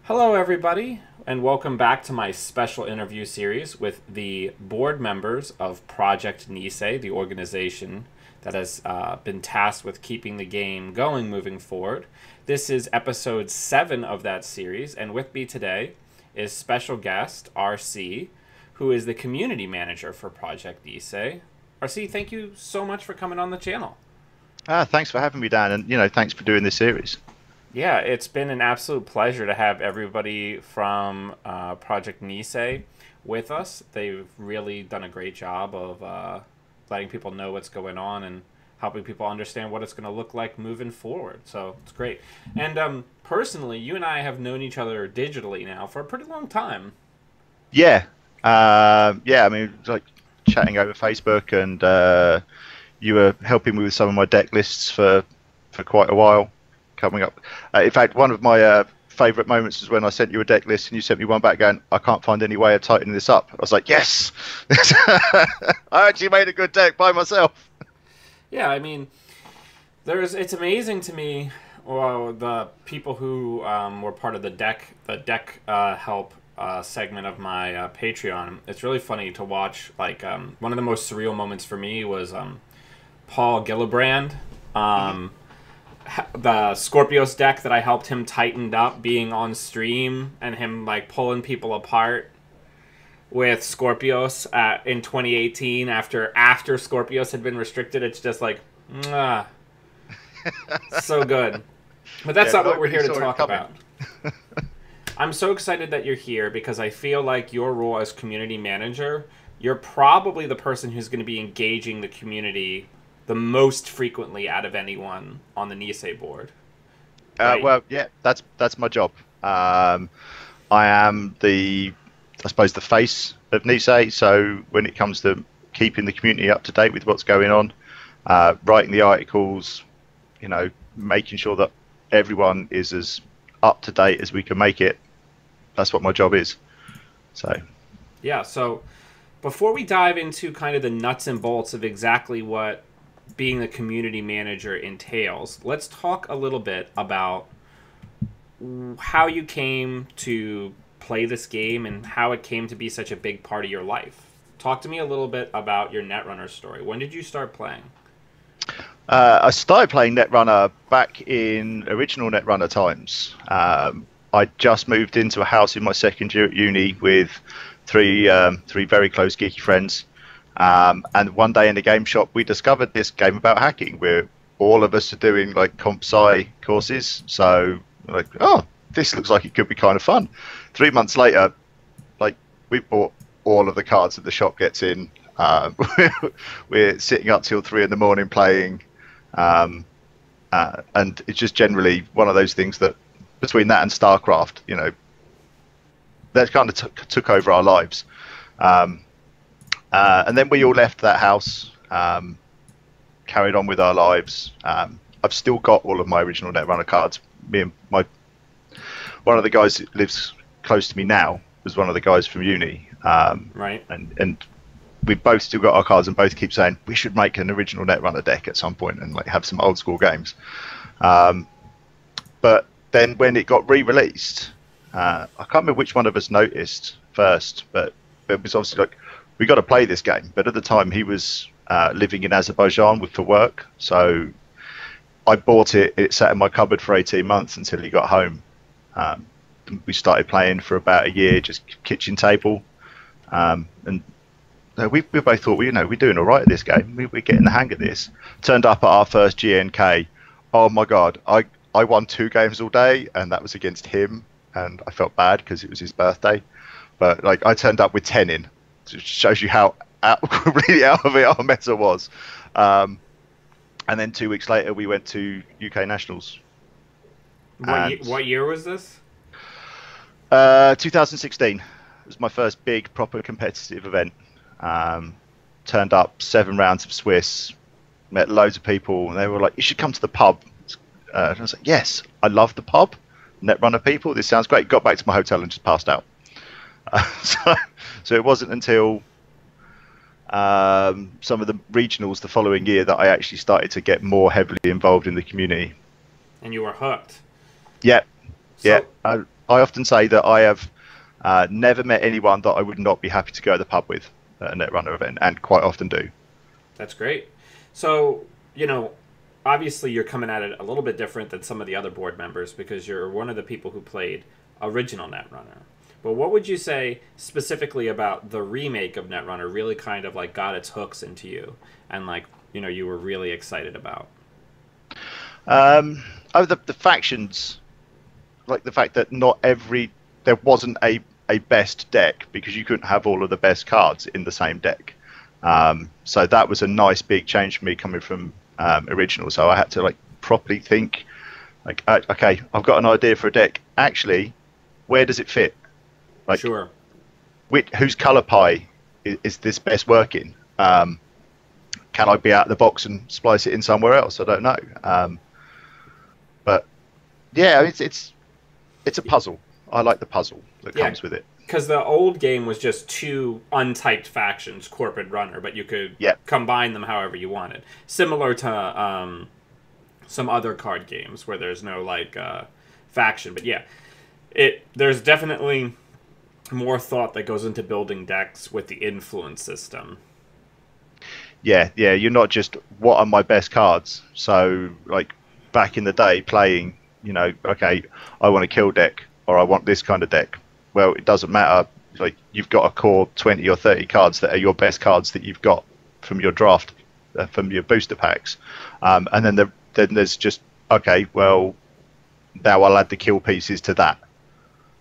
Hello, everybody, and welcome back to my special interview series with the board members of Project NISEI, the organization that has been tasked with keeping the game going moving forward. This is episode 7 of that series, and with me today is special guest RC, who is the community manager for Project NISEI. RC, thank you so much for coming on the channel. Thanks for having me, Dan, and thanks for doing this series. Yeah, it's been an absolute pleasure to have everybody from Project NISEI with us. They've really done a great job of letting people know what's going on and helping people understand what it's going to look like moving forward. So it's great. And personally, you and I have known each other digitally now for a pretty long time. Yeah, I mean, it's like chatting over Facebook, and you were helping me with some of my deck lists for quite a while coming up. In fact, one of my favourite moments is when I sent you a deck list and you sent me one back going, "I can't find any way of tightening this up." I was like, yes! I actually made a good deck by myself. Yeah, I mean, it's amazing to me, well, the people who were part of the deck help segment of my Patreon. It's really funny to watch. Like, one of the most surreal moments for me was Paul Gillibrand, the Scorpios deck that I helped him tightened up, being on stream and him like pulling people apart with Scorpios in 2018 after Scorpios had been restricted. It's just like, mwah, so good. But that's not what we're here to talk about. I'm so excited that you're here because I feel like your role as community manager, you're probably the person who's going to be engaging the community the most frequently out of anyone on the NISEI board. Right? Well, yeah, that's my job. I am I suppose, the face of NISEI. So when it comes to keeping the community up to date with what's going on, writing the articles, making sure that everyone is as up to date as we can make it. That's what my job is. So yeah. So before we dive into kind of the nuts and bolts of exactly what being the community manager entails, let's talk a little bit about how you came to play this game and how it came to be such a big part of your life. Talk to me a little bit about your Netrunner story. When did you start playing? I started playing Netrunner back in original Netrunner times. I just moved into a house in my second year at uni with three very close geeky friends. And one day in the game shop, we discovered this game about hacking, where all of us are doing like comp sci courses. So like, oh, this looks like it could be kind of fun. 3 months later, like, we bought all of the cards that the shop gets in. We're sitting up till 3 in the morning playing, and it's just generally one of those things that between that and StarCraft, that kind of took over our lives. And then we all left that house, carried on with our lives. I've still got all of my original Netrunner cards. Me and one of the guys that lives close to me now was one of the guys from uni. Right. And we both still got our cards and both keep saying we should make an original Netrunner deck at some point and like have some old school games. But then when it got re-released, I can't remember which one of us noticed first, but it was obviously like, we got to play this game. But at the time, he was living in Azerbaijan for work. So I bought it. It sat in my cupboard for 18 months until he got home. We started playing for about a year, just kitchen table. And we both thought, well, we're doing all right at this game. We're getting the hang of this. Turned up at our first GNK. Oh, my God. I won 2 games all day, and that was against him. And I felt bad because it was his birthday. But like, I turned up with 10 in. It shows you how really out of it our meta was. And then 2 weeks later, we went to UK Nationals. What year was this? 2016. It was my first big, proper competitive event. Turned up 7 rounds of Swiss, met loads of people, and they were like, "You should come to the pub." And I was like, "Yes, I love the pub. Netrunner people, this sounds great." Got back to my hotel and just passed out. So it wasn't until some of the regionals the following year that I actually started to get more heavily involved in the community. And you were hooked. Yeah, So, yeah. I often say that I have never met anyone that I would not be happy to go to the pub with at a Netrunner event, and quite often do. That's great. So, obviously you're coming at it a little bit different than some of the other board members because you're one of the people who played original Netrunner. But what would you say specifically about the remake of Netrunner really kind of like got its hooks into you and like, you were really excited about? The factions, like the fact that there wasn't a best deck because you couldn't have all of the best cards in the same deck. So that was a nice big change for me coming from original. So I had to like properly think, like, okay, I've got an idea for a deck. Actually, where does it fit? Like, sure. Whose color pie is this best working? Can I be out of the box and splice it in somewhere else? I don't know. But yeah, it's a puzzle. I like the puzzle that comes with it. Because the old game was just two untyped factions, Corp and Runner, but you could combine them however you wanted. Similar to some other card games where there's no like faction. But yeah, there's definitely more thought that goes into building decks with the influence system. Yeah, you're not just what are my best cards. So like back in the day playing, okay, I want a kill deck or I want this kind of deck. Well, it doesn't matter. Like you've got a core 20 or 30 cards that are your best cards that you've got from your draft, from your booster packs, and then there's just okay. Well, now I'll add the kill pieces to that.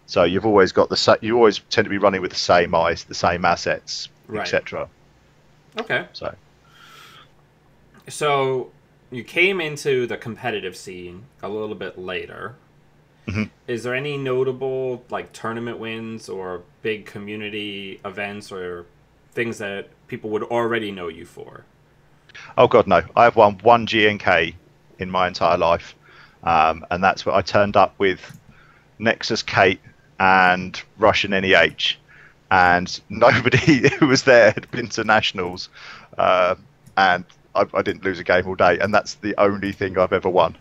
So you've always got you always tend to be running with the same eyes, the same assets, right, etc. Okay. So you came into the competitive scene a little bit later. Mm-hmm. Is there any notable like tournament wins or big community events or things that people would already know you for? Oh God, no! I have won one GNK in my entire life, and that's where I turned up with Nexus Kate and Russian NEH, and nobody who was there had been to nationals, and I didn't lose a game all day, and that's the only thing I've ever won.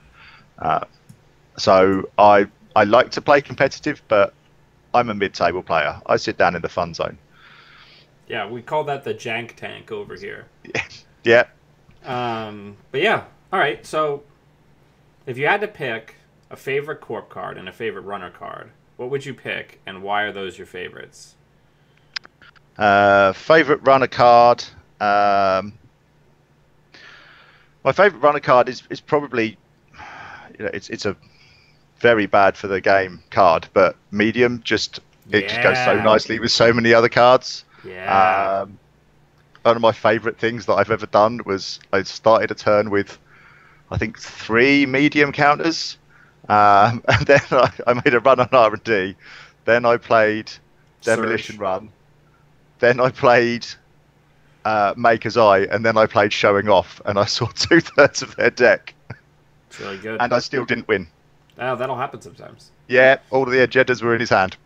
So I like to play competitive, but I'm a mid-table player. I sit down in the fun zone. Yeah, we call that the jank tank over here. Yeah. But yeah, all right. So if you had to pick a favorite Corp card and a favorite Runner card, what would you pick, and why are those your favorites? Favorite Runner card. My favorite Runner card is probably, it's a very bad for the game card, but medium just goes so nicely with so many other cards. Yeah. One of my favorite things that I've ever done was I started a turn with I think 3 medium counters, and then I made a run on R&D, then I played Demolition Run, then I played Maker's Eye, and then I played Showing Off, and I saw 2/3 of their deck. It's really good. And I still didn't win. Oh, that'll happen sometimes. Yeah, all of the agendas were in his hand.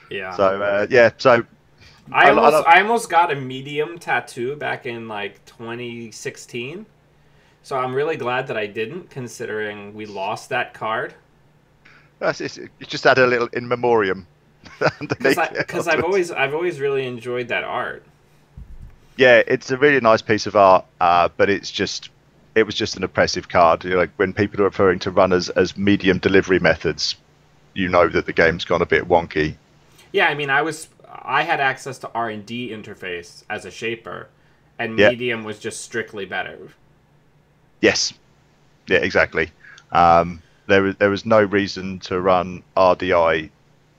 Yeah. So I almost got a medium tattoo back in like 2016. So I'm really glad that I didn't, considering we lost that card. You just had a little in memoriam. Because I've always really enjoyed that art. Yeah, it's a really nice piece of art, but it was just an oppressive card. Like when people are referring to runners as medium delivery methods, you know that the game's gone a bit wonky. Yeah, I mean, I had access to R&D interface as a shaper, and medium was just strictly better. Yes, yeah, exactly. There was no reason to run RDI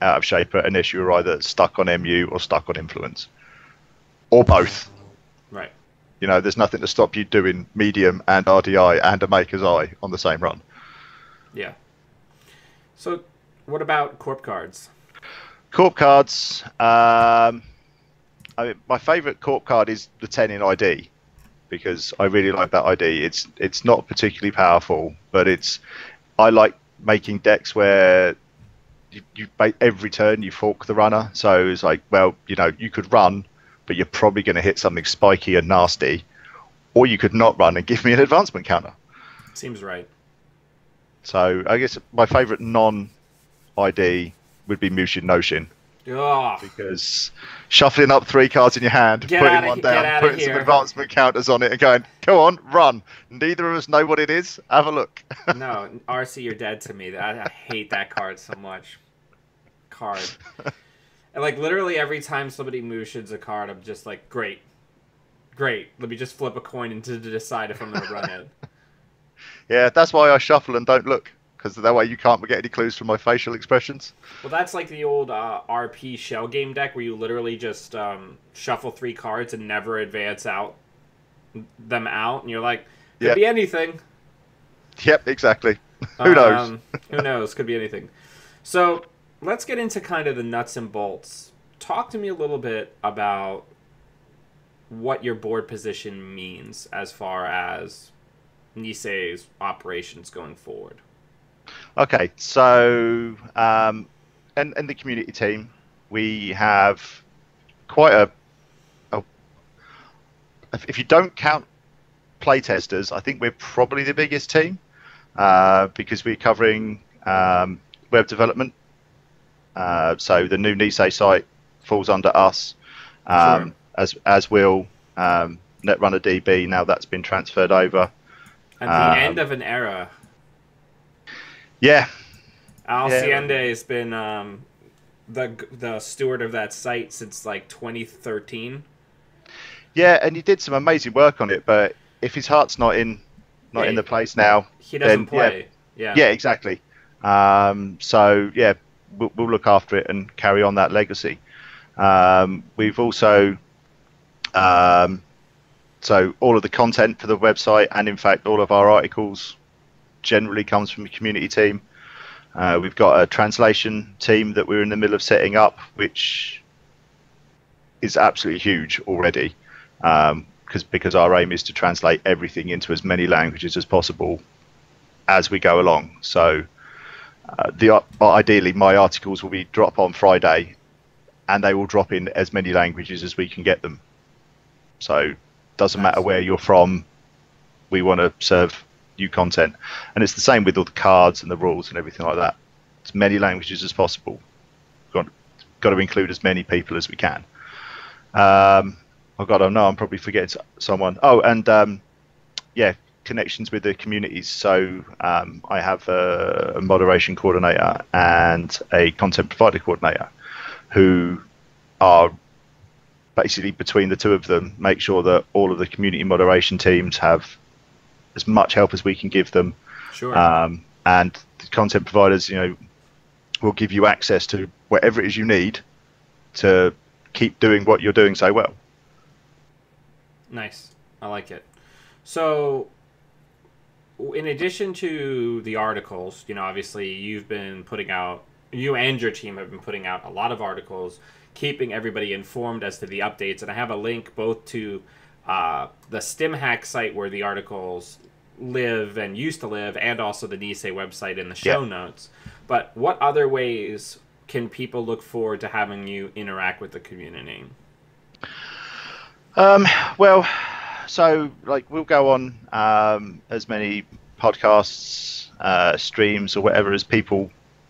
out of shaper unless you were either stuck on MU or stuck on influence, or both. Right. There's nothing to stop you doing medium and RDI and a Maker's Eye on the same run. Yeah. So, what about Corp cards? Corp cards. My favourite Corp card is the 10 in ID, because I really like that ID. It's not particularly powerful, but I like making decks where you every turn you fork the runner. So it's like, well, you could run, but you're probably going to hit something spiky and nasty, or you could not run and give me an advancement counter. Seems right. So I guess my favourite non-ID would be Mushin Noshin. Ugh. Because shuffling up 3 cards in your hand, putting one down, putting some advancement counters on it, and going, "Go on, run." Neither of us know what it is. Have a look. No, RC, you're dead to me. I hate that card so much. And like literally every time somebody motions a card, I'm just like, great. Let me just flip a coin to decide if I'm going to run it. Yeah, that's why I shuffle and don't look. Because that way you can't get any clues from my facial expressions. Well, that's like the old RP shell game deck where you literally just shuffle 3 cards and never advance them out, and you're like, could be anything. Yep, exactly. Who knows? Who knows? Could be anything. So let's get into kind of the nuts and bolts. Talk to me a little bit about what your board position means as far as Nisei's operations going forward. Okay, so in the community team, we have quite a if you don't count playtesters, I think we're probably the biggest team because we're covering web development. So the new Nisei site falls under us, Sure. as will Netrunner DB. Now that's been transferred over. At the end of an era. Yeah. Alciende has been the steward of that site since like 2013. Yeah, and he did some amazing work on it, but if his heart's not in the place now, he doesn't then, play. Yeah, exactly. So yeah, we'll look after it and carry on that legacy. We've also so all of the content for the website, and in fact all of our articles, generally comes from the community team. We've got a translation team that we're in the middle of setting up, which is absolutely huge already, because our aim is to translate everything into as many languages as possible as we go along. So ideally my articles will be drop on Friday, and they will drop in as many languages as we can get them. So doesn't matter where you're from, we want to serve new content. And it's the same with all the cards and the rules and everything like that. As many languages as possible. Got to include as many people as we can. Oh God, I know I'm probably forgetting someone. Oh, and yeah, connections with the communities. So I have a moderation coordinator and a content provider coordinator who are basically, between the two of them, make sure that all of the community moderation teams have as much help as we can give them. Sure. And the content providers, will give you access to whatever it is you need to keep doing what you're doing so well. Nice. I like it. So, in addition to the articles, obviously you and your team have been putting out a lot of articles, keeping everybody informed as to the updates. And I have a link both to the StimHack site where the articles live and used to live, and also the Nisei website in the show notes. But what other ways can people look forward to having you interact with the community? Well, so we'll go on as many podcasts, streams, or whatever as people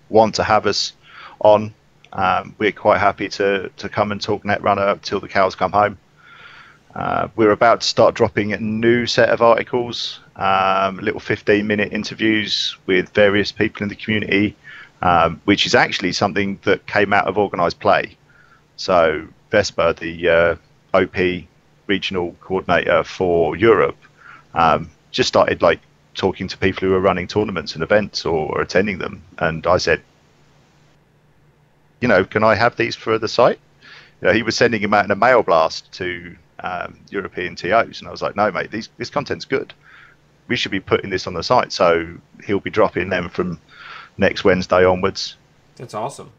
want to have us on. We're quite happy to come and talk Netrunner till the cows come home. We're about to start dropping a new set of articles, little 15-minute interviews with various people in the community, which is actually something that came out of organised play. So Vesper, the OP regional coordinator for Europe, just started talking to people who are running tournaments and events or attending them, and I said, can I have these for the site? He was sending them out in a mail blast to European TOs, and I was like, no mate, this content's good, we should be putting this on the site. So he'll be dropping them from next Wednesday onwards. That's awesome.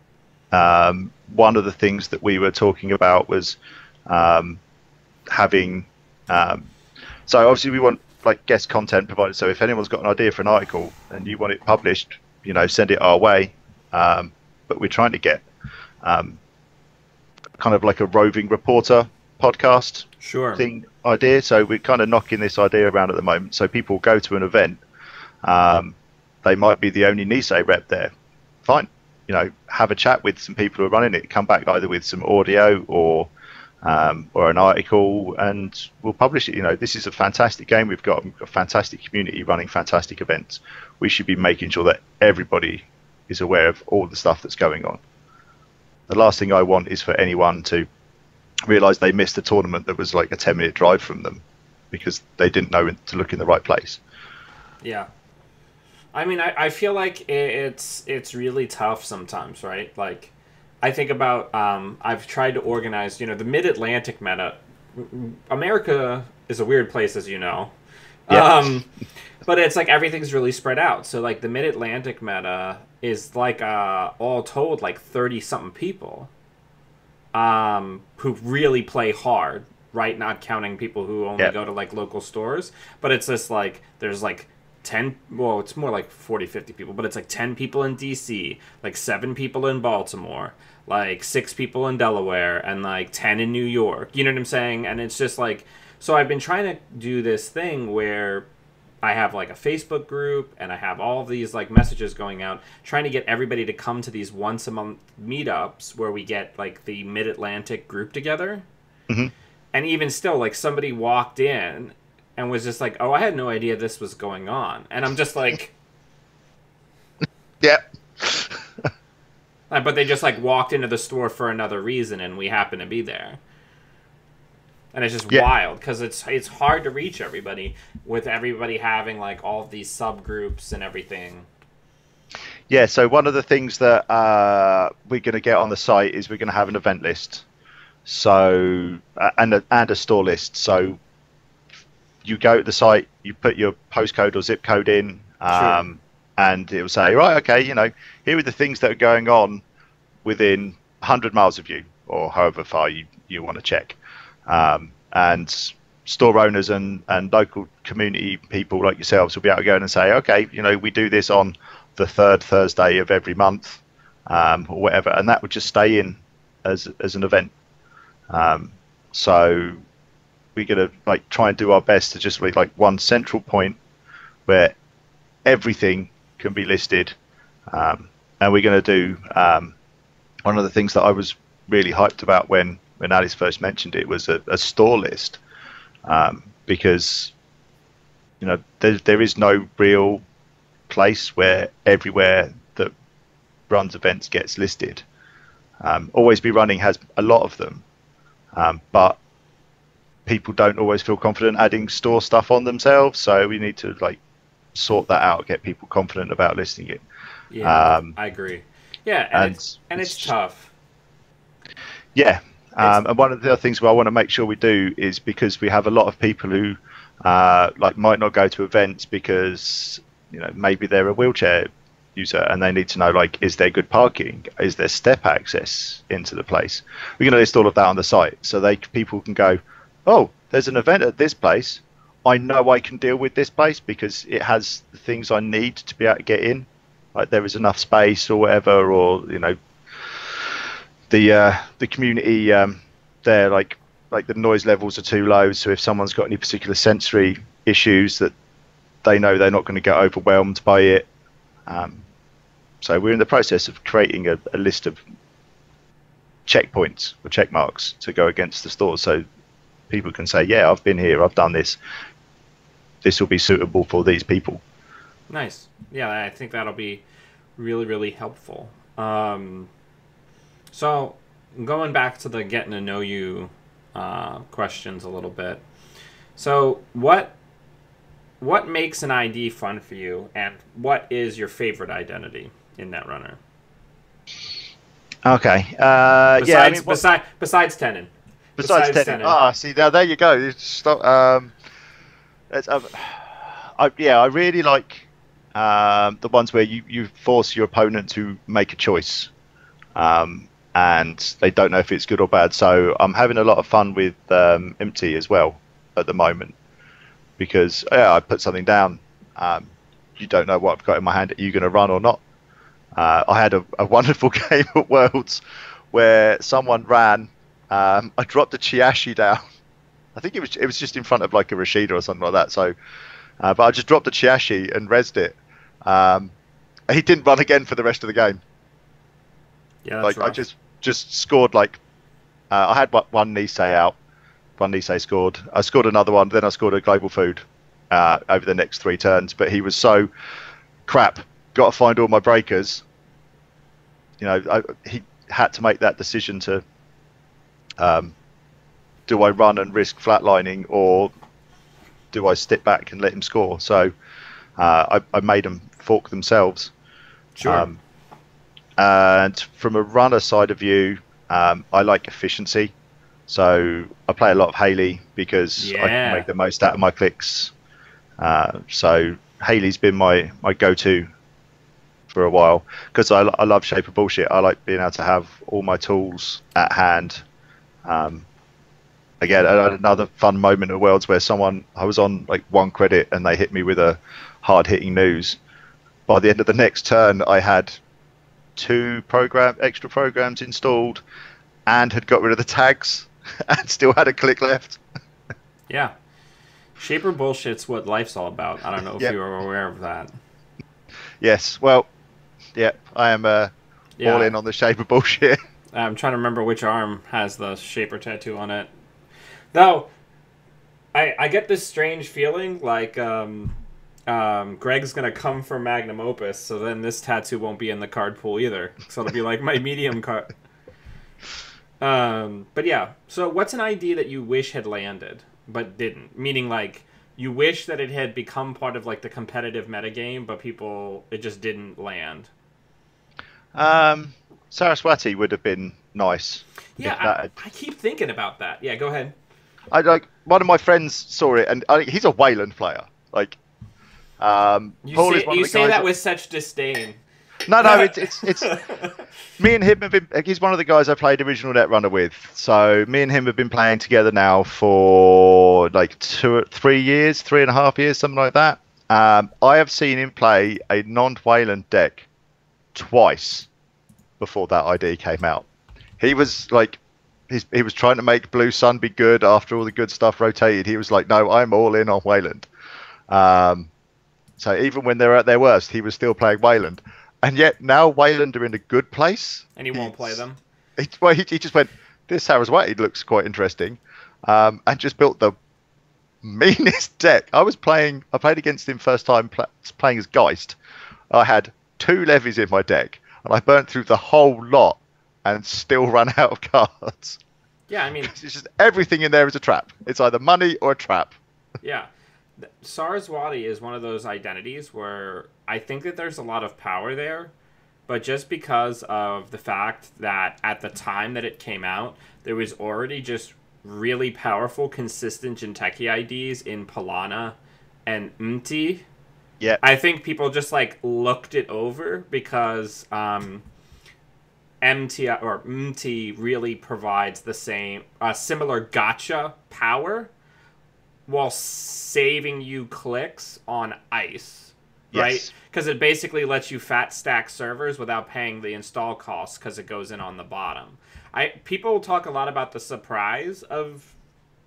One of the things that we were talking about was having so obviously we want guest content providers. So if anyone's got an idea for an article and you want it published, send it our way. But we're trying to get kind of like a roving reporter podcast thing idea. So we're kind of knocking this idea around at the moment. So people go to an event, they might be the only NISEI rep there. Fine, have a chat with some people who are running it. Come back either with some audio or an article, and we'll publish it. This is a fantastic game. We've got a fantastic community running fantastic events. We should be making sure that everybody is aware of all the stuff that's going on. The last thing I want is for anyone to realize they missed a tournament that was like a 10-minute drive from them because they didn't know to look in the right place. Yeah. I mean, I feel like it's really tough sometimes, right? Like, I think about, I've tried to organize, the Mid-Atlantic meta. America is a weird place, as you know. Yeah. But it's like everything's really spread out. So, like, the Mid-Atlantic meta is, like, all told, like, 30-something people who really play hard, right? Not counting people who only go to, like, local stores. But it's just, like, there's, like, 10, well, it's more like 40, 50 people, but it's like 10 people in DC, like 7 people in Baltimore, like 6 people in Delaware, and like 10 in New York. You know what I'm saying? And it's just like, so I've been trying to do this thing where I have like a Facebook group and I have all of these like messages going out, trying to get everybody to come to these once a month meetups where we get like the Mid-Atlantic group together. Mm-hmm. And even still, like somebody walked in and was just like, oh, I had no idea this was going on. And I'm just like... Yeah. But they just, like, walked into the store for another reason, and we happen to be there. And it's just wild, because it's hard to reach everybody, with everybody having, like, all of these subgroups and everything. Yeah, so one of the things that we're going to get on the site is we're going to have an event list. So, and a store list. So, you go to the site, you put your postcode or zip code in, Sure. And it will say, right, okay, here are the things that are going on within 100 miles of you, or however far you want to check. And store owners and local community people like yourselves will be able to go in and say, okay, we do this on the 3rd Thursday of every month, or whatever, and that would just stay in as an event. So we're going to like try and do our best to just be like one central point where everything can be listed, and we're going to do one of the things that I was really hyped about when Alice first mentioned it was a store list, because there is no real place where everywhere that runs events gets listed. Always Be Running has a lot of them, but people don't always feel confident adding store stuff on themselves, so we need to like sort that out, get people confident about listing it. Yeah, I agree. Yeah, and it's tough. Yeah, and one of the other things I want to make sure we do is, because we have a lot of people who like might not go to events because maybe they're a wheelchair user and they need to know, like, is there good parking, is there step access into the place. We're going to list all of that on the site so people can go, oh, there's an event at this place, I know I can deal with this place because it has the things I need to be able to get in, like there is enough space or whatever, or the community there, like the noise levels are too low, so if someone's got any particular sensory issues, that they know they're not going to get overwhelmed by it. So we're in the process of creating a list of checkpoints or check marks to go against the stores, so people can say, yeah, I've been here, I've done this, this will be suitable for these people. Nice. Yeah, I think that'll be really, really helpful. So going back to the getting to know you questions a little bit. So what makes an ID fun for you, and what is your favorite identity in Netrunner? Okay. Besides Tenon. Besides Tenon. See, now there you go. You stop. I really like the ones where you force your opponent to make a choice, and they don't know if it's good or bad. So I'm having a lot of fun with Empty as well at the moment, because I put something down. You don't know what I've got in my hand. Are you going to run or not? I had a wonderful game at Worlds where someone ran. I dropped a Chiashi down. I think it was just in front of like a Rashida or something like that. So, but I just dropped the Chiashi and rezzed it, Um, he didn't run again for the rest of the game. Yeah, that's Like I rough. just scored like I had one Nisei out. One Nisei scored. I scored another one. Then I scored a global food over the next 3 turns. But he was so crap. Got to find all my breakers. He had to make that decision to do I run and risk flatlining, or do I step back and let him score? So I made them fork themselves. Sure. And from a runner side of view, I like efficiency. So I play a lot of Haley because I can make the most out of my clicks. So Haley's been my go-to for a while because I love Shape of Bullshit. I like being able to have all my tools at hand. Again, I had another fun moment at Worlds where I was on like 1 credit and they hit me with a hard-hitting news. By the end of the next turn, I had 2 extra programs installed and had got rid of the tags and still had a click left. Yeah. Shaper bullshit's what life's all about. I don't know if you are aware of that. Yes. Well, yeah, I am all in on the Shaper bullshit. I'm trying to remember which arm has the Shaper tattoo on it. Though, I get this strange feeling like Greg's going to come for Magnum Opus, so then this tattoo won't be in the card pool either. So it'll be like my medium card. But yeah, so what's an idea that you wish had landed, but didn't? Meaning, like, you wish that it had become part of, like, the competitive metagame, but it just didn't land. Saraswati would have been nice. Yeah, I keep thinking about that. Yeah, go ahead. One of my friends saw it, and he's a Wayland player. Like, Paul is one you of the say guys that with such disdain. No, it's me and him have been. He's one of the guys I played original Netrunner with. So me and him have been playing together now for like 2 or 3 years, 3.5 years, something like that. I have seen him play a non-Wayland deck twice before that ID came out. He was like, he was trying to make Blue Sun be good after all the good stuff rotated. He was like, no, I'm all in on Wayland. So even when they're at their worst, he was still playing Wayland. And yet now Wayland are in a good place. And he won't play them. He just went, this Saraswati looks quite interesting. And just built the meanest deck. I played against him first time playing as Geist. I had 2 levies in my deck. And I burnt through the whole lot and still ran out of cards. Yeah, I mean... It's just everything in there is a trap. It's either money or a trap. Yeah. Saraswati is one of those identities where I think that there's a lot of power there, but just because of the fact that at the time that it came out, there was already just really powerful, consistent Jinteki IDs in Palana and Mti. Yeah. I think people just like looked it over because Mti really provides the same similar gotcha power while saving you clicks on ice, right? Yes. Because it basically lets you fat stack servers without paying the install costs because it goes in on the bottom. People talk a lot about the surprise of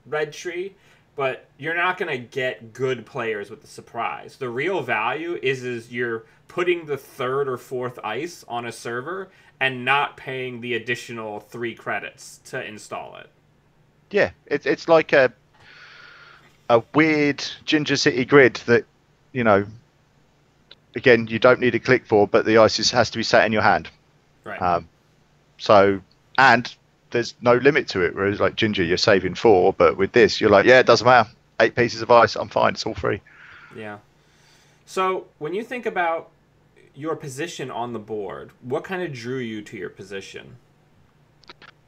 Red Tree, but you're not going to get good players with the surprise. The real value is you're putting the 3rd or 4th ice on a server and not paying the additional 3 credits to install it. Yeah, it's like a weird Ginger City grid that, again, you don't need a click for, but the ice has to be sat in your hand. Right. And there's no limit to it, whereas like Ginger, you're saving 4, but with this, you're like, yeah, it doesn't matter. 8 pieces of ice, I'm fine, it's all free. Yeah. So when you think about your position on the board, what kind of drew you to your position?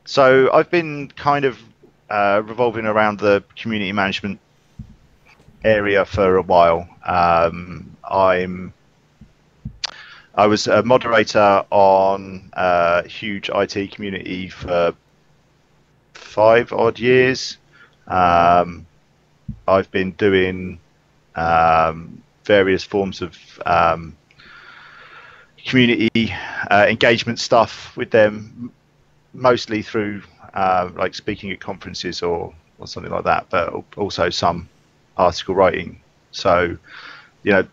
So I've been kind of revolving around the community management area for a while. I was a moderator on a huge IT community for 5 odd years. I've been doing various forms of community engagement stuff with them, mostly through like speaking at conferences or something like that, but also some article writing. So,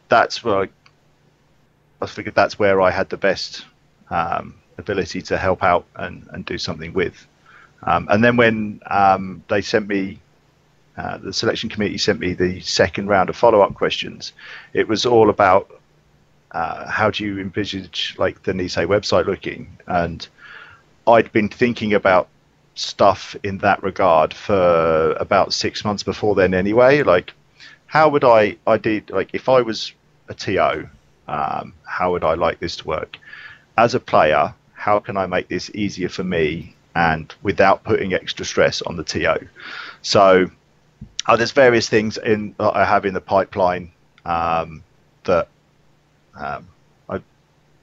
that's where I figured that's where I had the best ability to help out and do something with. And then when they sent me, the selection committee sent me the second round of follow-up questions, it was all about how do you envisage like the NISEI website looking? And I'd been thinking about stuff in that regard for about 6 months before then anyway. Like, how would I did, like, if I was a TO, how would I like this to work? As a player, how can I make this easier for me and without putting extra stress on the TO? So there's various things that I have in the pipeline that I'm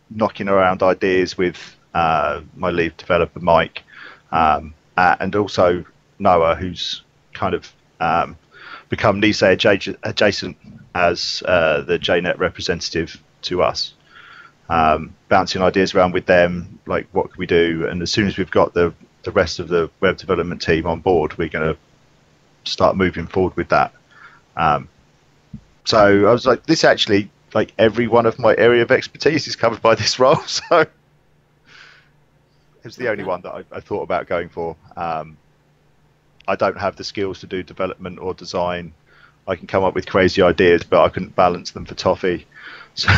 knocking around ideas with my lead developer Mike, and also Noah, who's kind of become NISEI adjacent as the JNet representative to us. Bouncing ideas around with them, like what can we do, and as soon as we've got the rest of the web development team on board, we're going to start moving forward with that. So I was like, this actually, like every one of my area of expertise is covered by this role, so it was the only one that I thought about going for. I don't have the skills to do development or design. I can come up with crazy ideas, but I couldn't balance them for toffee. So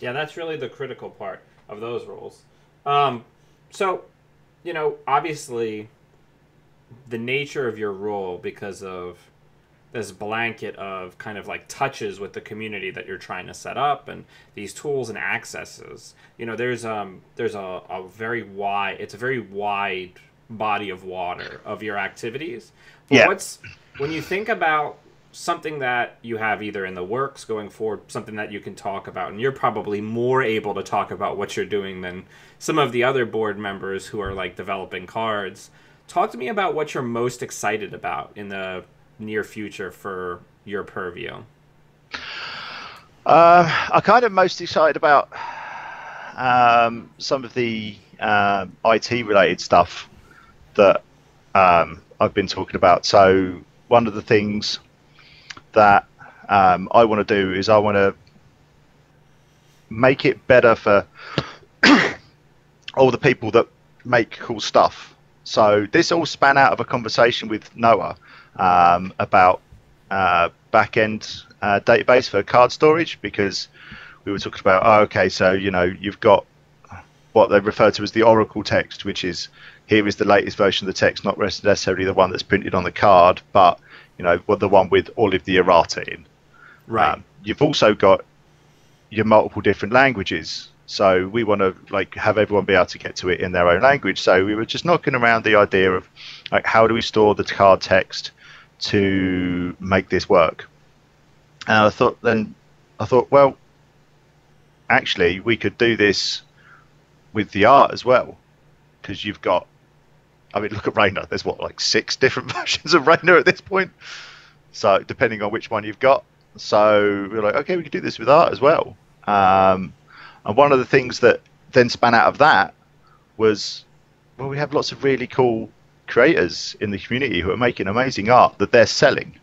yeah, that's really the critical part of those roles. So, you know, obviously, the nature of your role, because of this blanket of kind of like touches with the community that you're trying to set up and these tools and accesses, you know, there's a very wide, it's a very wide body of water of your activities. But yeah. When you think about something that you have either in the works going forward, something that you can talk about, and you're probably more able to talk about what you're doing than some of the other board members who are like developing cards. Talk to me about what you're most excited about in the near future for your purview. I'm kind of most excited about some of the IT related stuff that I've been talking about. So one of the things that I want to do is I want to make it better for all the people that make cool stuff. So this all span out of a conversation with Noah about back-end database for card storage, because we were talking about, okay, so, you know, you've got what they refer to as the Oracle text, which is, here is the latest version of the text, not necessarily the one that's printed on the card, but, you know, the one with all of the errata in. Right. You've also got your multiple different languages. So we want to like have everyone be able to get to it in their own language. So we were just knocking around the idea of like, how do we store the card text to make this work? And I thought, well, actually we could do this with the art as well, because you've got, I mean, look at Rainer. There's what, like 6 different versions of Rainer at this point. So depending on which one you've got. So we're like, okay, we could do this with art as well. And one of the things that then span out of that was, well, we have lots of really cool creators in the community who are making amazing art that they're selling.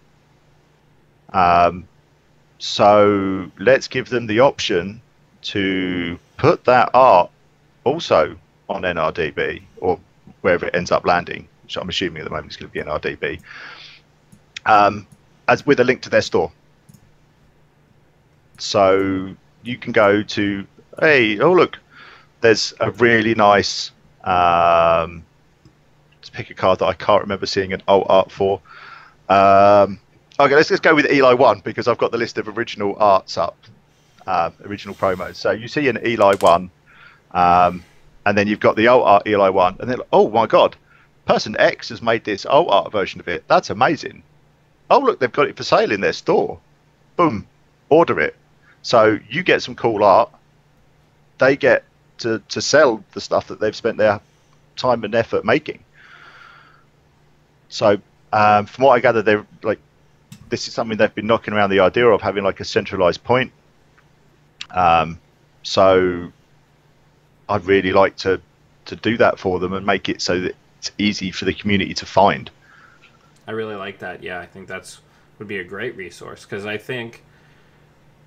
So let's give them the option to put that art also on NRDB, or wherever it ends up landing, which I'm assuming at the moment is going to be NRDB, as with a link to their store. So you can go to, hey, oh look, there's a really nice, let's pick a card that I can't remember seeing an alt art for. Okay, let's just go with Eli 1, because I've got the list of original arts up, original promos. So you see an Eli 1, and then you've got the alt art Eli 1, and then, oh my god, person X has made this alt art version of it. That's amazing. Oh look, they've got it for sale in their store. Boom, order it. So you get some cool art. They get to sell the stuff that they've spent their time and effort making. So from what I gather, they're like, this is something they've been knocking around the idea of, having like a centralized point. So I'd really like to do that for them and make it so that it's easy for the community to find. I really like that. Yeah, I think would be a great resource, because I think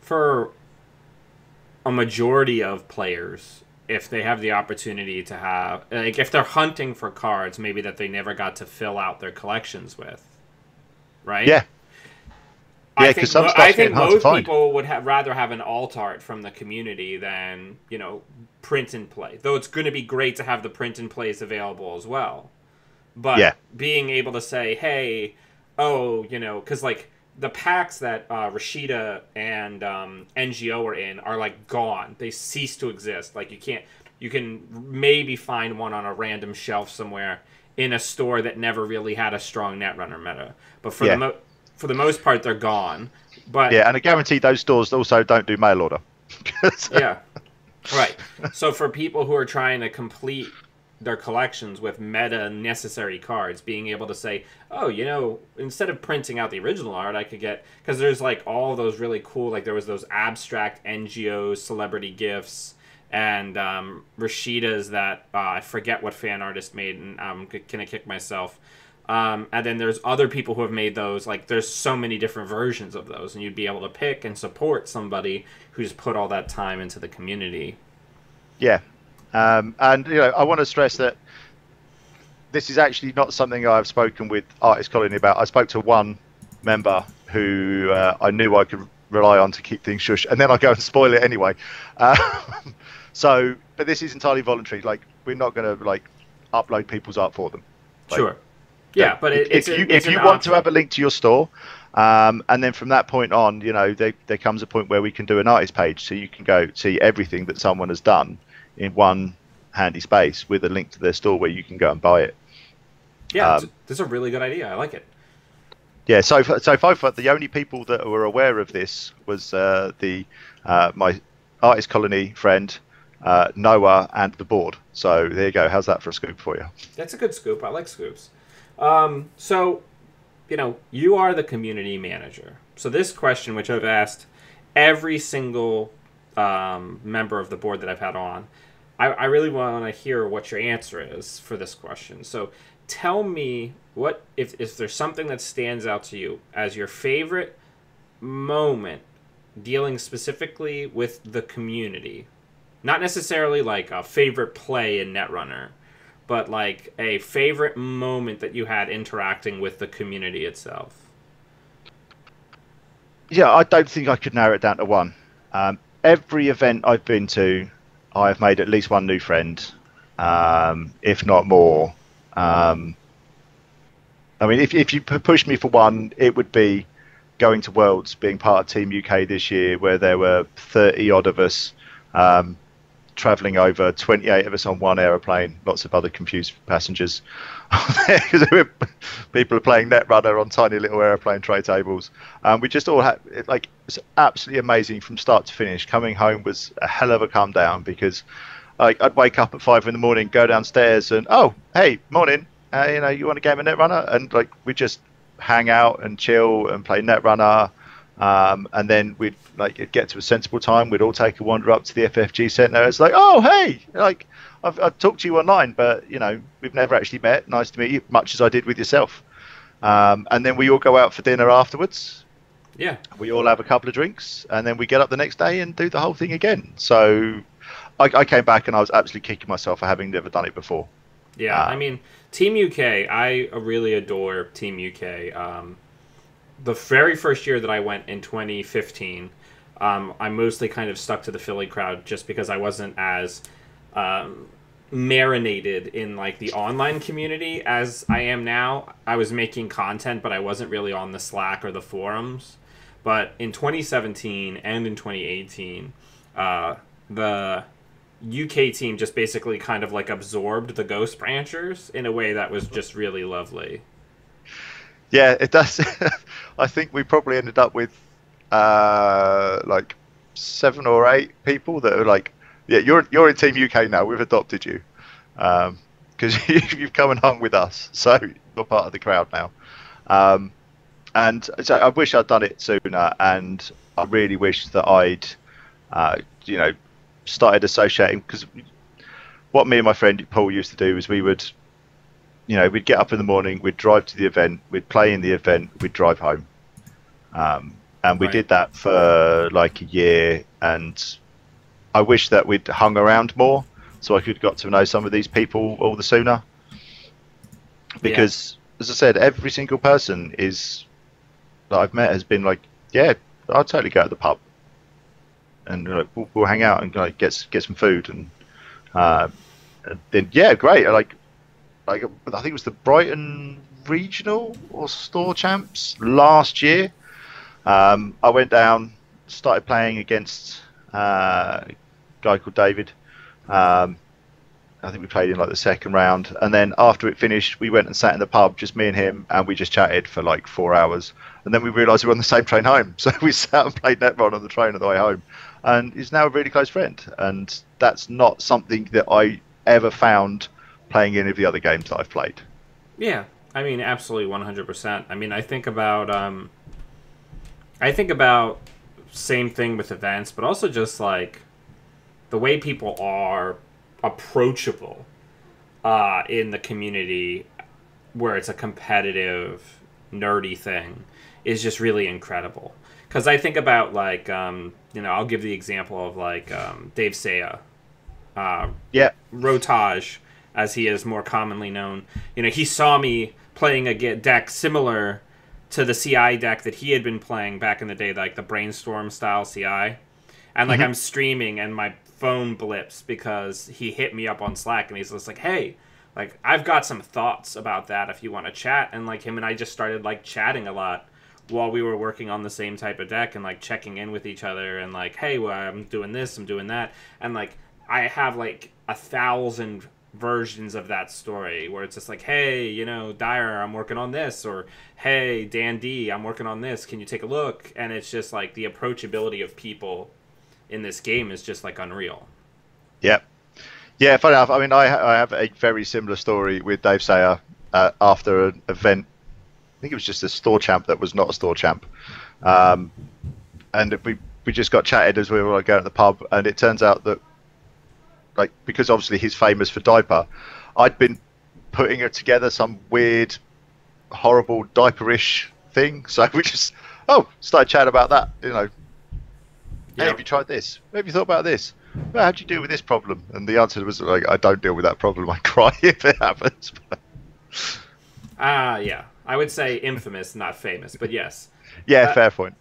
for a majority of players, if they have the opportunity to have, like, if they're hunting for cards, maybe that they never got to fill out their collections with, right? Yeah. Yeah, because some stuff's getting hard to most find. people would rather have an alt art from the community than, print and play. Though it's going to be great to have the print and plays available as well. But Yeah. being able to say, hey, because like the packs that Rashida and NGO are in are like gone. They cease to exist. Like you can maybe find one on a random shelf somewhere in a store that never really had a strong Netrunner meta. But for for the most part, they're gone. But yeah, and I guarantee those stores also don't do mail order. Yeah, right. So for people who are trying to complete their collections with meta necessary cards, being able to say, oh, instead of printing out the original art, I could get, because there's like all those really cool, like there was those abstract NGOs, celebrity gifts, and Rashida's that I forget what fan artist made, and I'm gonna kick myself. And then there's other people who have made those. Like, there's so many different versions of those, and you'd be able to pick and support somebody who's put all that time into the community. Yeah, and I want to stress that this is actually not something I've spoken with Artist Colony about. I spoke to one member who I knew I could rely on to keep things shush, and then I go and spoil it anyway. But this is entirely voluntary. Like, we're not going to like upload people's art for them. Like, sure. Yeah, but if you want to have a link to your store, and then from that point on, there comes a point where we can do an artist page, so you can go see everything that someone has done in one handy space with a link to their store where you can go and buy it. Yeah, that's a really good idea. I like it. Yeah, so far the only people that were aware of this was my Artist Colony friend, Noah, and the board. So there you go. How's that for a scoop for you? That's a good scoop. I like scoops. So, you are the community manager. So this question, which I've asked every single member of the board that I've had on, I really want to hear what your answer is for this question. So tell me, what if there's something that stands out to you as your favorite moment dealing specifically with the community? Not necessarily like a favorite play in Netrunner, but like a favorite moment that you had interacting with the community itself. Yeah, I don't think I could narrow it down to one. Every event I've been to, I've made at least one new friend, if not more. I mean, if you push me for one, it would be going to Worlds, being part of Team UK this year, where there were 30 odd of us. Travelling over, 28 of us on one aeroplane, lots of other confused passengers. People are playing Netrunner on tiny little aeroplane tray tables. We just all had, it was absolutely amazing from start to finish. Coming home was a hell of a come down, because I'd wake up at 5 a.m, go downstairs and, oh, hey, morning, you want a game of Netrunner? And we just hang out and chill and play Netrunner. And then we'd it'd get to a sensible time. We'd all take a wander up to the FFG Centre. It's like, oh, hey, I've talked to you online, but we've never actually met. Nice to meet you, much as I did with yourself. And then we all go out for dinner afterwards. Yeah, we all have a couple of drinks, and then we get up the next day and do the whole thing again. So I came back and I was absolutely kicking myself for having never done it before. Yeah, I mean, Team UK, I really adore Team UK. The very first year that I went in 2015, I mostly kind of stuck to the Philly crowd just because I wasn't as marinated in the online community as I am now. I was making content, but I wasn't really on the Slack or the forums. But in 2017 and in 2018, the UK team just basically kind of absorbed the Ghost Branchers in a way that was just really lovely. Yeah, it does. I think we probably ended up with 7 or 8 people that are yeah, you're in Team UK now. We've adopted you because you've come and hung with us, so you're part of the crowd now. And so I wish I'd done it sooner, and I really wish that I'd started associating, because what me and my friend Paul used to do is we would. We'd get up in the morning, we'd drive to the event, we'd play in the event, we'd drive home. And we did that for a year, and I wish that we'd hung around more so I could have got to know some of these people all the sooner. Because, as I said, every single person that I've met has been like, yeah, I'll totally go to the pub. And we'll hang out and like get some food and then yeah, great. Like I think it was the Brighton regional or store champs last year. I went down, started playing against a guy called David. I think we played in like the second round, and then after it finished, we went and sat in the pub, just me and him, and we just chatted for like 4 hours. And then we realised we were on the same train home, so we sat and played netball on the train on the way home. And he's now a really close friend, and that's not something that I ever found playing any of the other games that I've played. Yeah, I mean, absolutely, 100%. I mean, I think about same thing with events, but also just like the way people are approachable in the community, where it's a competitive, nerdy thing, is just really incredible. Because I think about like I'll give the example of like Dave Saya, Rotage, as he is more commonly known. He saw me playing a deck similar to the CI deck that he had been playing back in the day, like the Brainstorm style CI. And like I'm streaming and my phone blips because he hit me up on Slack and he's just like, hey, like I've got some thoughts about that if you want to chat. And like him and I just started like chatting a lot while we were working on the same type of deck and like checking in with each other and like, hey, well, I'm doing this, I'm doing that. And like I have like 1,000 versions of that story where it's just like, hey, Dyer, I'm working on this, or hey, Dan D, I'm working on this, can you take a look? And it's just like the approachability of people in this game is just like unreal. Yeah, funny enough, I mean, I have a very similar story with Dave Sayer after an event. I think it was just a store champ that was not a store champ, and we just got chatted as we were like, going to the pub, and it turns out that like, because obviously he's famous for diaper, I'd been putting together some weird, horrible diaper-ish thing, so we just started chatting about that. Hey, have you tried this? Have you thought about this? Well, how do you deal with this problem? And the answer was like, I don't deal with that problem. I cry if it happens. Yeah. I would say infamous, not famous, but yes. Yeah, fair point.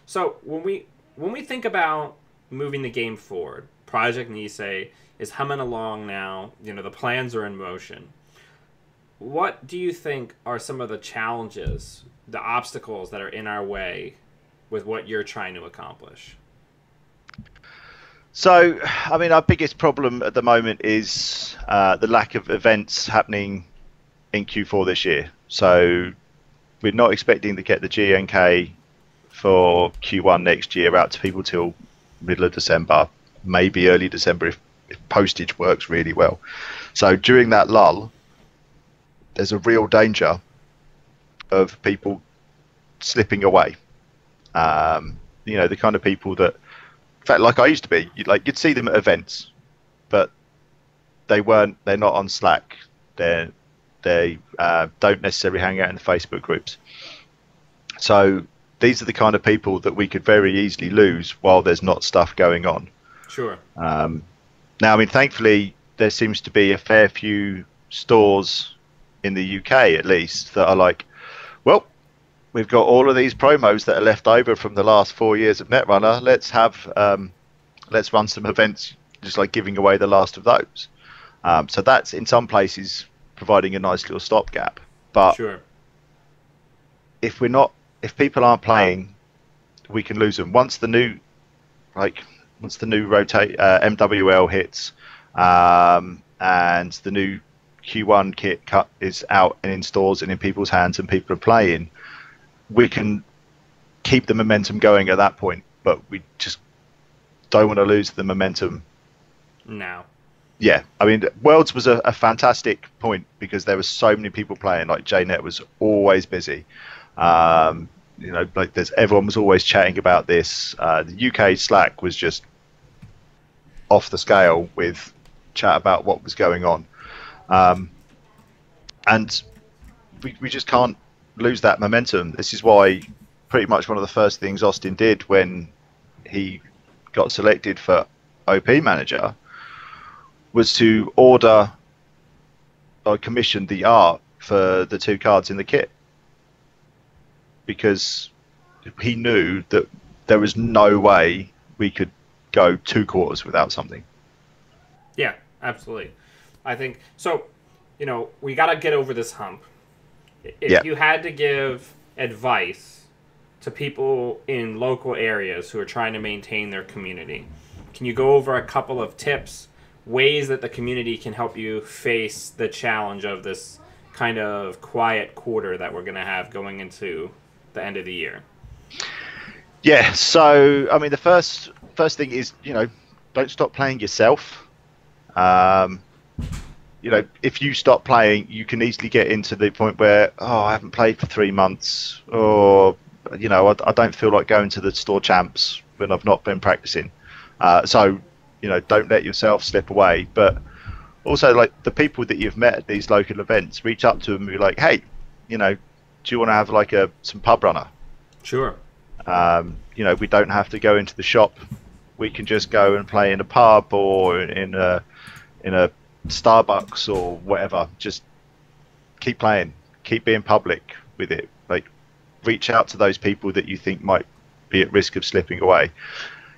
So when we think about moving the game forward, Project NISEI is humming along now. The plans are in motion. What do you think are some of the challenges, the obstacles that are in our way with what you're trying to accomplish? So, I mean, our biggest problem at the moment is the lack of events happening in Q4 this year. So we're not expecting to get the GNK for Q1 next year out to people till middle of December, maybe early December if postage works really well. So during that lull, there's a real danger of people slipping away. The kind of people that, in fact, like I used to be, you'd see them at events, but they're not on Slack. They don't necessarily hang out in the Facebook groups. So these are the kind of people that we could very easily lose while there's not stuff going on. Sure. Now, I mean, thankfully, there seems to be a fair few stores in the UK, at least, that are like, well, we've got all of these promos that are left over from the last 4 years of Netrunner. Let's run some events, just like giving away the last of those. So that's in some places providing a nice little stopgap. But sure. If people aren't playing, we can lose them. Once the new rotate MWL hits, and the new Q1 kit cut is out and in stores and in people's hands and people are playing, we can keep the momentum going at that point. But we just don't want to lose the momentum now. Yeah, I mean, Worlds was a fantastic point because there were so many people playing. Like JNet was always busy. Everyone was always chatting about this. The UK Slack was just off the scale with chat about what was going on, and we just can't lose that momentum. This is why pretty much one of the first things Austin did when he got selected for OP manager was to order or commission the art for the 2 cards in the kit, because he knew that there was no way we could go 2 quarters without something. Yeah, absolutely. I think so. You know, we got to get over this hump. If you had to give advice to people in local areas who are trying to maintain their community, can you go over a couple of tips, ways that the community can help you face the challenge of this kind of quiet quarter that we're going to have going into the end of the year? Yeah, so I mean, the first thing is, don't stop playing yourself. If you stop playing, you can easily get into the point where, I haven't played for 3 months, or I don't feel like going to the store champs when I've not been practicing. So don't let yourself slip away. But also, like, the people that you've met at these local events, reach up to them and be like, hey, do you want to have like some pub runner? Sure. We don't have to go into the shop. We can just go and play in a pub or in a Starbucks or whatever. Just keep playing, keep being public with it. Like, reach out to those people that you think might be at risk of slipping away.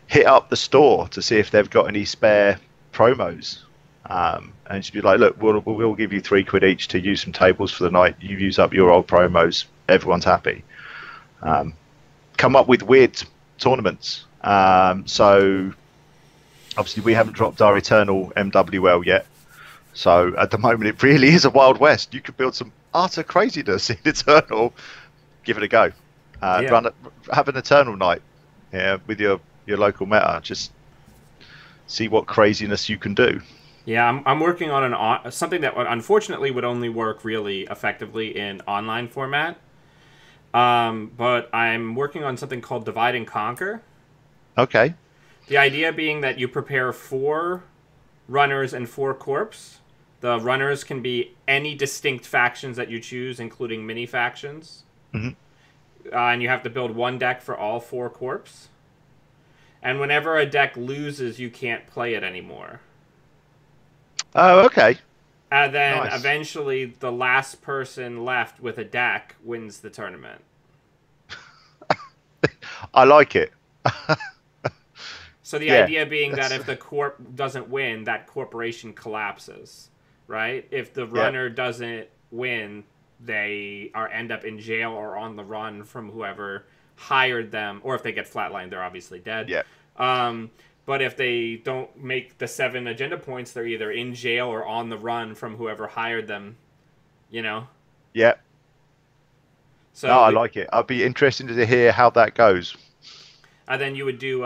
Hit up the store to see if they've got any spare promos, and just be like, look, we'll give you £3 each to use some tables for the night. You use up your old promos, everyone's happy. Come up with weird tournaments. So obviously we haven't dropped our Eternal MWL yet. So at the moment, it really is a Wild West. You could build some utter craziness in Eternal. Give it a go. Have an Eternal night with your local meta. Just see what craziness you can do. Yeah, I'm working on something that unfortunately would only work really effectively in online format. But I'm working on something called Divide and Conquer. Okay. The idea being that you prepare 4 runners and 4 corps. The runners can be any distinct factions that you choose, including mini factions. Mm-hmm. And you have to build 1 deck for all 4 corps. And whenever a deck loses, you can't play it anymore. Oh, okay. And then eventually the last person left with a deck wins the tournament. I like it. So the idea being that if the corp doesn't win, that corporation collapses, right? If the runner doesn't win, they end up in jail or on the run from whoever hired them, or if they get flatlined, they're obviously dead. Yeah. But if they don't make the 7 agenda points, they're either in jail or on the run from whoever hired them, Yeah. So I like it. I'd be interested to hear how that goes. And then you would do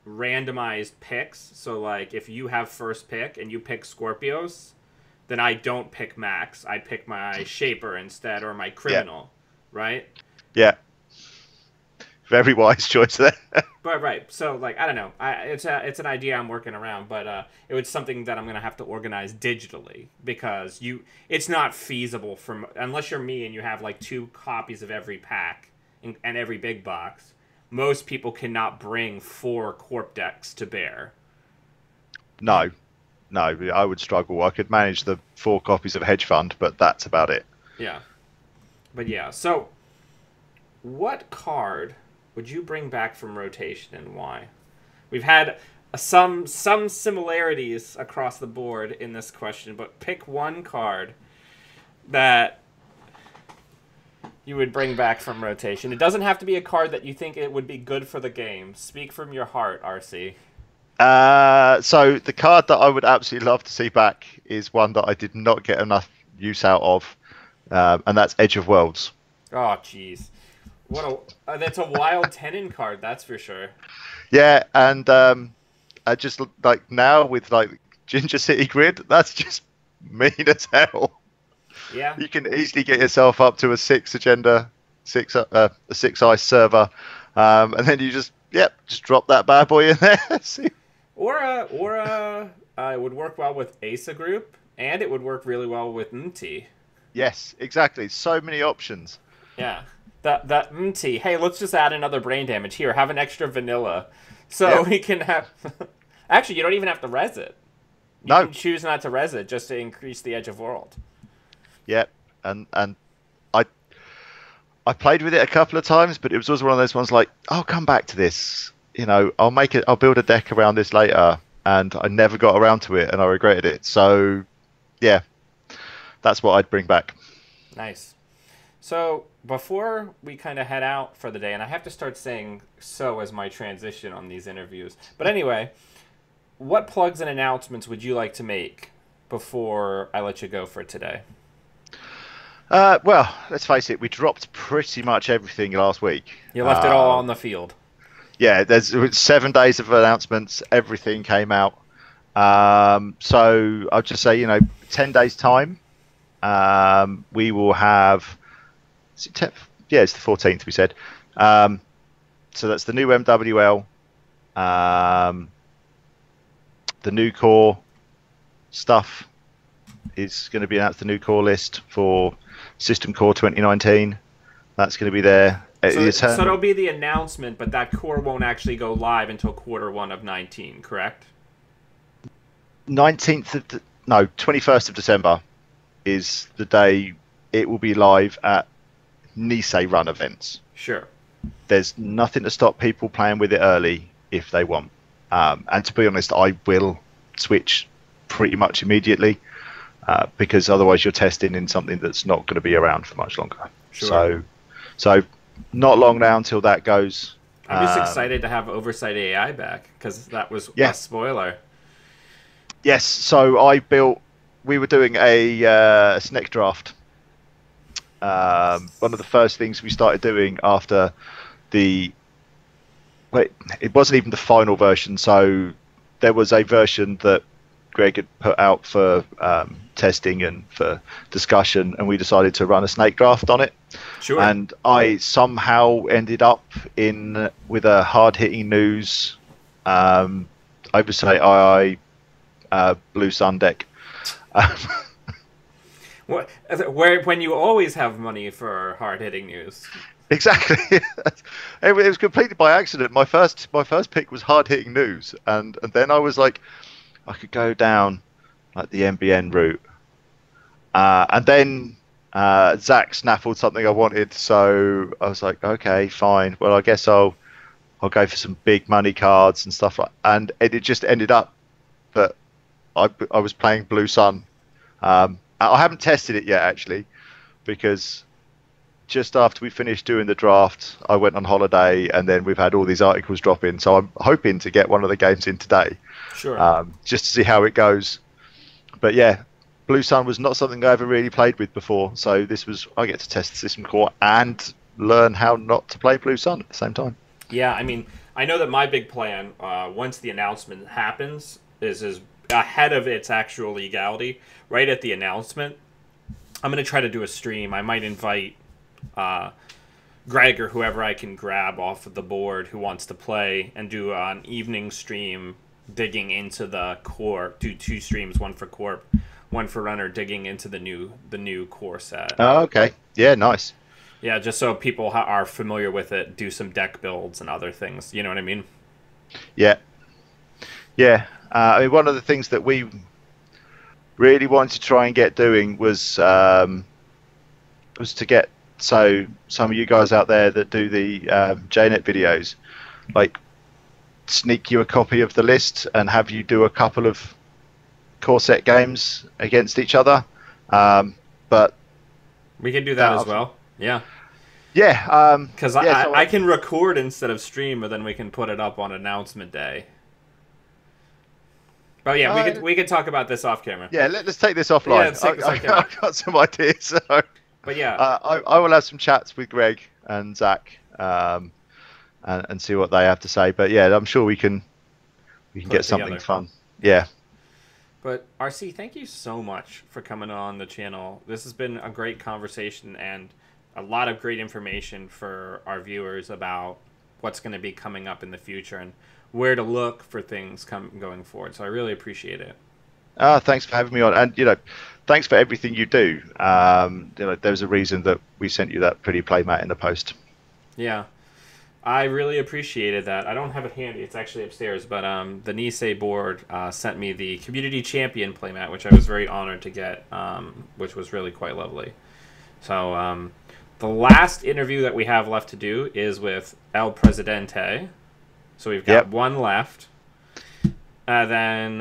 randomized picks. So like if you have first pick and you pick Scorpios, then I don't pick Max. I pick my Shaper instead, or my Criminal, right? Yeah. Very wise choice there. But right, so like I don't know, it's an idea I'm working around, but it was something that I'm gonna have to organize digitally, because it's not feasible unless you're me and you have like 2 copies of every pack and every big box. Most people cannot bring 4 corp decks to bear. No, I would struggle. I could manage the 4 copies of Hedge Fund, but that's about it. Yeah, but yeah. So, what card would you bring back from rotation and why? We've had some similarities across the board in this question, but pick one card that you would bring back from rotation. It doesn't have to be a card that you think it would be good for the game. Speak from your heart, RC. So the card that I would absolutely love to see back is one that I did not get enough use out of, and that's Edge of Worlds. Oh, jeez. That's a wild tenon card, that's for sure. Yeah, and I just like now with like Ginger City Grid, that's just mean as hell. Yeah, you can easily get yourself up to a 6 agenda, a 6 ice server, and then you just drop that bad boy in there. or it would work well with Asa Group, and it would work really well with Nti. Yes, exactly. So many options. Yeah. that tea. Hey, let's just add another brain damage here. Have an extra vanilla, so Yep. we can have. Actually, you don't even have to res it. You No. can choose not to res it just to increase the edge of world. Yep. And I I played with it a couple of times, but it was also one of those ones like, I'll come back to this. I'll make it. I'll build a deck around this later, and I never got around to it, and I regretted it. So, yeah, that's what I'd bring back. Nice. So before we kind of head out for the day, and I have to start saying so as my transition on these interviews. But anyway, what plugs and announcements would you like to make before I let you go for today? Well, let's face it, we dropped pretty much everything last week. You left it all on the field. Yeah, there's 7 days of announcements. Everything came out. So I'll just say, 10 days time, we will have. Is it 10th? Yeah, it's the 14th. We said. So that's the new MWL, the new core stuff is going to be announced. The new core list for System Core 2019. That's going to be there. So it'll be the announcement, but that core won't actually go live until Q1 of 19, correct? 21st of December is the day it will be live at NISEI run events. Sure. There's nothing to stop people playing with it early if they want. And to be honest, I will switch pretty much immediately because otherwise you're testing in something that's not going to be around for much longer. Sure. So not long now until that goes. I'm just excited to have Oversight AI back because that was a spoiler. Yes, so we were doing a snake draft. One of the first things we started doing after it wasn't even the final version, so there was a version that Greg had put out for testing and for discussion, and we decided to run a snake draft on it. Sure. And I somehow ended up with a hard-hitting news Oversight II Blue Sun deck. When you always have money for hard-hitting news. Exactly. It was completely by accident. My first pick was hard-hitting news, and then I was like, I could go down like the MBN route, and then Zach snaffled something I wanted, so I was like, okay, fine. Well, I guess I'll go for some big money cards and stuff like. And it just ended up that I was playing Blue Sun. I haven't tested it yet actually, because just after we finished doing the draft, I went on holiday, and then we've had all these articles drop in. So I'm hoping to get one of the games in today, just to see how it goes. But yeah, Blue Sun was not something I ever really played with before. So I get to test the system core and learn how not to play Blue Sun at the same time. Yeah, I mean, I know that my big plan, once the announcement happens, is ahead of its actual legality, right at the announcement, I'm going to try to do a stream. I might invite Greg or whoever I can grab off of the board who wants to play, and do an evening stream digging into the core. Do 2 streams, one for Corp, one for Runner, digging into the new core set. Oh, okay. Yeah, nice. Yeah, just so people are familiar with it, do some deck builds and other things. You know what I mean? Yeah. Yeah. I mean, one of the things that we really wanted to try and get doing was to get some of you guys out there that do the JNet videos, like sneak you a copy of the list and have you do a couple of core set games against each other. But we can do that as well. Yeah. Yeah. Because I can record instead of stream, but then we can put it up on announcement day. But yeah, we could talk about this off camera. Yeah, let's take this offline. Yeah, let's take this off camera. I've got some ideas. So, but yeah, I will have some chats with Greg and Zach, and see what they have to say. But yeah, I'm sure we can get something fun. Yeah. But RC, thank you so much for coming on the channel. This has been a great conversation and a lot of great information for our viewers about what's going to be coming up in the future and where to look for things going forward. So I really appreciate it. Thanks for having me on, and thanks for everything you do. There's a reason that we sent you that pretty playmat in the post. Yeah. I really appreciated that. I don't have it handy. It's actually upstairs. But the Nisei board sent me the Community Champion playmat, which I was very honored to get, which was really quite lovely. So the last interview that we have left to do is with El Presidente. So we've got one left. Then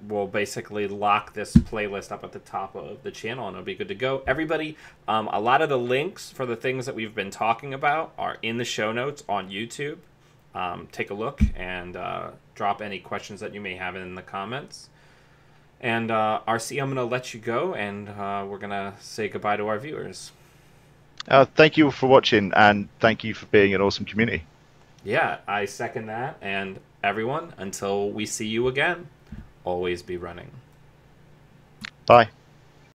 we'll basically lock this playlist up at the top of the channel, and it'll be good to go. Everybody, a lot of the links for the things that we've been talking about are in the show notes on YouTube. Take a look and drop any questions that you may have in the comments. And RC, I'm going to let you go, and we're going to say goodbye to our viewers. Thank you for watching, and thank you for being an awesome community. Yeah, I second that. And everyone, until we see you again, always be running. Bye.